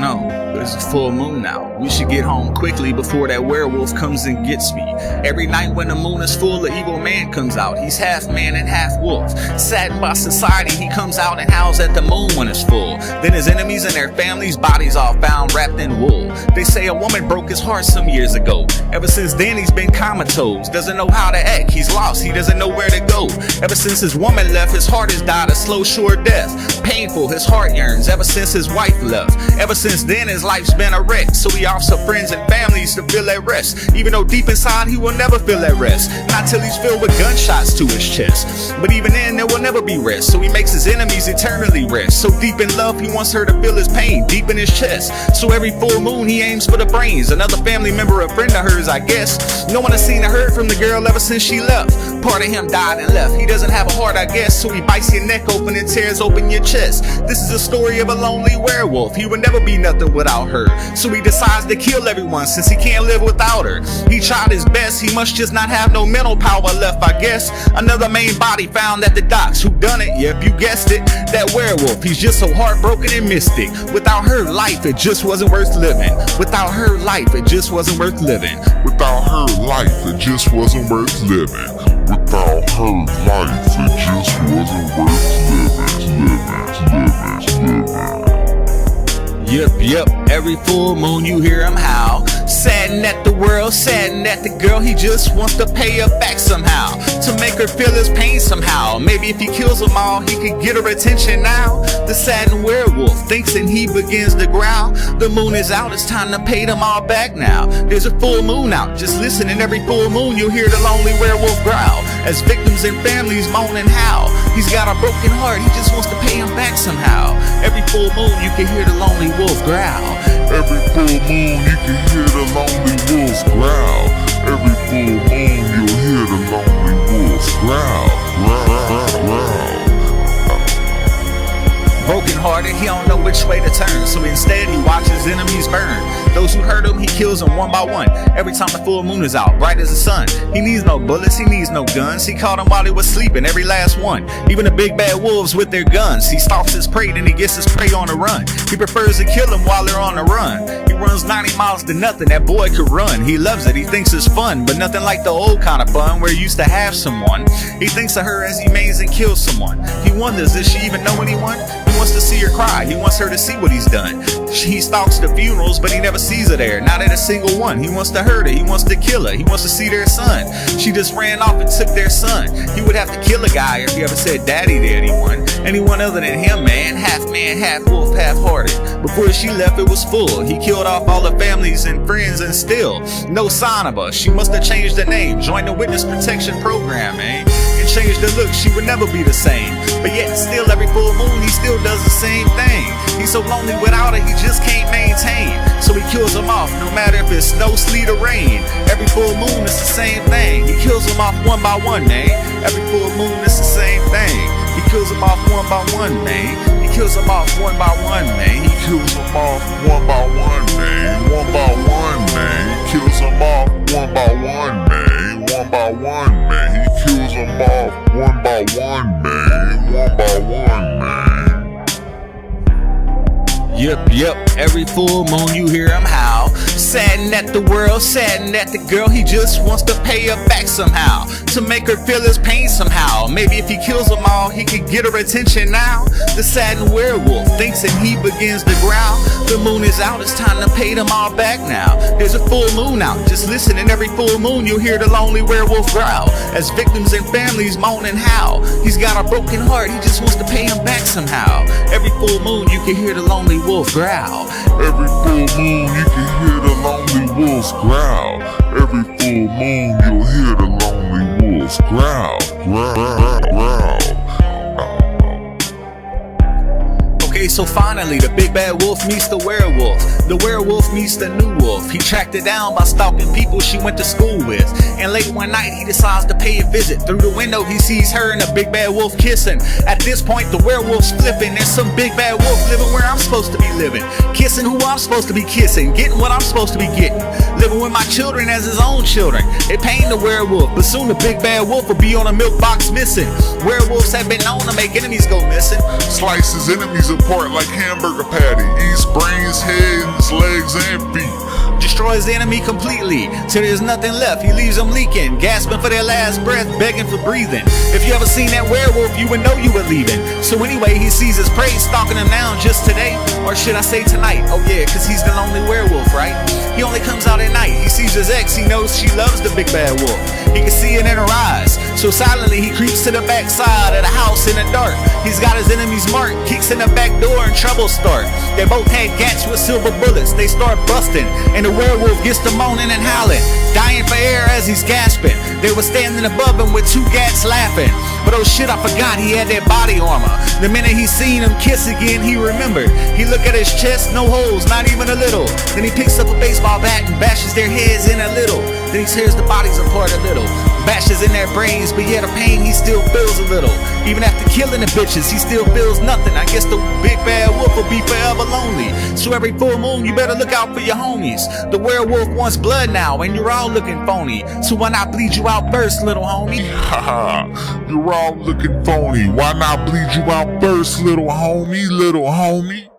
know, but it's a full moon now. We should get home quickly before that werewolf comes and gets me. Every night when the moon is full, the evil man comes out. He's half man and half wolf. Saddened by society, he comes out and howls at the moon when it's full. Then his enemies and their families' bodies are found wrapped in wool. They say a woman broke his heart some years ago. Ever since then, he's been comatose. Doesn't know how to act, he's lost, he doesn't know where to go. Ever since his woman left, his heart has died a slow, sure death. Painful, his heart yearns ever since his wife left. Ever since then, his life's been a wreck. So he offers friends and families to feel at rest, even though deep inside he will never feel at rest. Not till he's filled with gunshots to his chest. But even then, there will never be rest. So he makes his enemies eternally rest. So deep in love, he wants her to feel his pain deep in his chest. So every full moon, he aims for the brains. Another family member, a friend of hers, I guess. No one has seen or heard from the girl ever since she left. Part of him died and left. He doesn't have a heart, I guess. So he bites your neck open and tears open your chest. This is a story of a lonely werewolf. He would never be nothing without her. So he decides to kill everyone since he can't live without her. He tried his best, he must just not have no mental power left, I guess. Another main body found at the docks. Who done it? Yep, you guessed it. That werewolf, he's just so heartbroken and mystic. Without her life, it just wasn't worth living. Without her life, it just wasn't worth living. Without her life, it just wasn't worth living. Without her life, it just wasn't worth living. Yep, every full moon you hear him howl. Saddened at the world, saddened at the girl, he just wants to pay her back somehow. To make her feel his pain somehow. Maybe if he kills them all, he could get her attention now. The saddened werewolf thinks and he begins to growl. The moon is out, it's time to pay them all back now. There's a full moon out, just listen, and every full moon you'll hear the lonely werewolf growl. As victims and families moan and howl. He's got a broken heart, he just wants to pay him back somehow. Every full moon you can hear the lonely wolf growl. Every full moon you can hear the lonely wolf growl. Every full moon you'll hear the lonely wolf growl. Growl. Broken hearted, he don't know which way to turn. So instead he watches enemies burn. Those who hurt him, he kills them one by one. Every time the full moon is out, bright as the sun. He needs no bullets, he needs no guns. He caught them while he was sleeping, every last one. Even the big bad wolves with their guns. He stalks his prey, then he gets his prey on the run. He prefers to kill them while they're on the run. He runs 90 miles to nothing, that boy could run. He loves it, he thinks it's fun, but nothing like the old kind of fun where he used to have someone. He thinks of her as he maims and kills someone. He wonders, does she even know anyone? He wants to see her cry, he wants her to see what he's done. He stalks the funerals, but he never sees her there, not at a single one. He wants to hurt her, he wants to kill her, he wants to see their son. She just ran off and took their son. He would have to kill a guy if he ever said daddy to anyone other than him, man, half wolf, half-hearted. Before she left, it was full. He killed off all the families and friends, and still no sign of her. She must have changed her name, joined the witness protection program, man, and changed her look. She would never be the same. But yet still every full moon he still does the same thing. He's so lonely without her, he just can't maintain. So he kills them off, no matter if it's snow, sleet, or rain. Every full moon it's the same thing. He kills them off one by one, man. Every full moon it's the same thing. He kills them off one by one, man. He kills them off one by one, man. He kills them off one by one, man. One by one, man. He kills them off one by one, man. One by one, man. He kills them off one by one, man. One by one, man. Yep, every full moon you hear him howl. Saddened at the world, saddened at the girl, he just wants to pay her back somehow. To make her feel his pain somehow. Maybe if he kills them all, he could get her attention now. The saddened werewolf thinks and he begins to growl. The moon is out, it's time to pay them all back now. There's a full moon out, just listen, and every full moon you'll hear the lonely werewolf growl. As victims and families moan and howl. He's got a broken heart, he just wants to pay him back somehow. Every full moon you can hear the lonely wolf growl. Every full moon you can hear the lonely wolves growl. Every full moon you'll hear the lonely wolves growl. Growl. Okay, so finally the big bad wolf meets the werewolf. The werewolf meets the new wolf. He tracked her down by stalking people she went to school with. And late one night he decides to pay a visit. Through the window he sees her and the big bad wolf kissing. At this point the werewolf's flipping. There's some big bad wolf living where I'm supposed to be living. Kissing who I'm supposed to be kissing. Getting what I'm supposed to be getting. Living with my children as his own children. It pained the werewolf, but soon the big bad wolf will be on a milk box missing. Werewolves have been known to make enemies go missing. Slice his enemies apart apart like hamburger patty. Eats brains, heads, legs, and feet. Destroys the enemy completely, till there's nothing left. He leaves them leaking, gasping for their last breath, begging for breathing. If you ever seen that werewolf, you would know you were leaving. So anyway, he sees his prey stalking him down just today, or should I say tonight? Oh yeah, cause he's the lonely werewolf, right? He only comes out at night. He sees his ex, he knows she loves the big bad wolf. He can see it in her eyes, so silently he creeps to the back side of the house in the dark. He's got his enemy's mark, kicks in the back door and trouble start. They both had gats with silver bullets, they start busting, and the werewolf gets to moaning and howling, dying for air as he's gasping. They were standing above him with two gats laughing. But oh shit, I forgot he had that body armor. The minute he seen him kiss again, he remembered. He looked at his chest, no holes, not even a little. Then he picks up a baseball bat and bashes their heads in a little. Then he tears the bodies apart a little, bashes in their brains, but yet the pain he still feels a little. Even after killing the bitches, he still feels nothing. I guess the big bad wolf will be forever lonely. So every full moon, you better look out for your homies. The werewolf wants blood now, and you're all looking phony. So why not bleed you out first, little homie? Haha, you're all looking phony. Why not bleed you out first, little homie, little homie?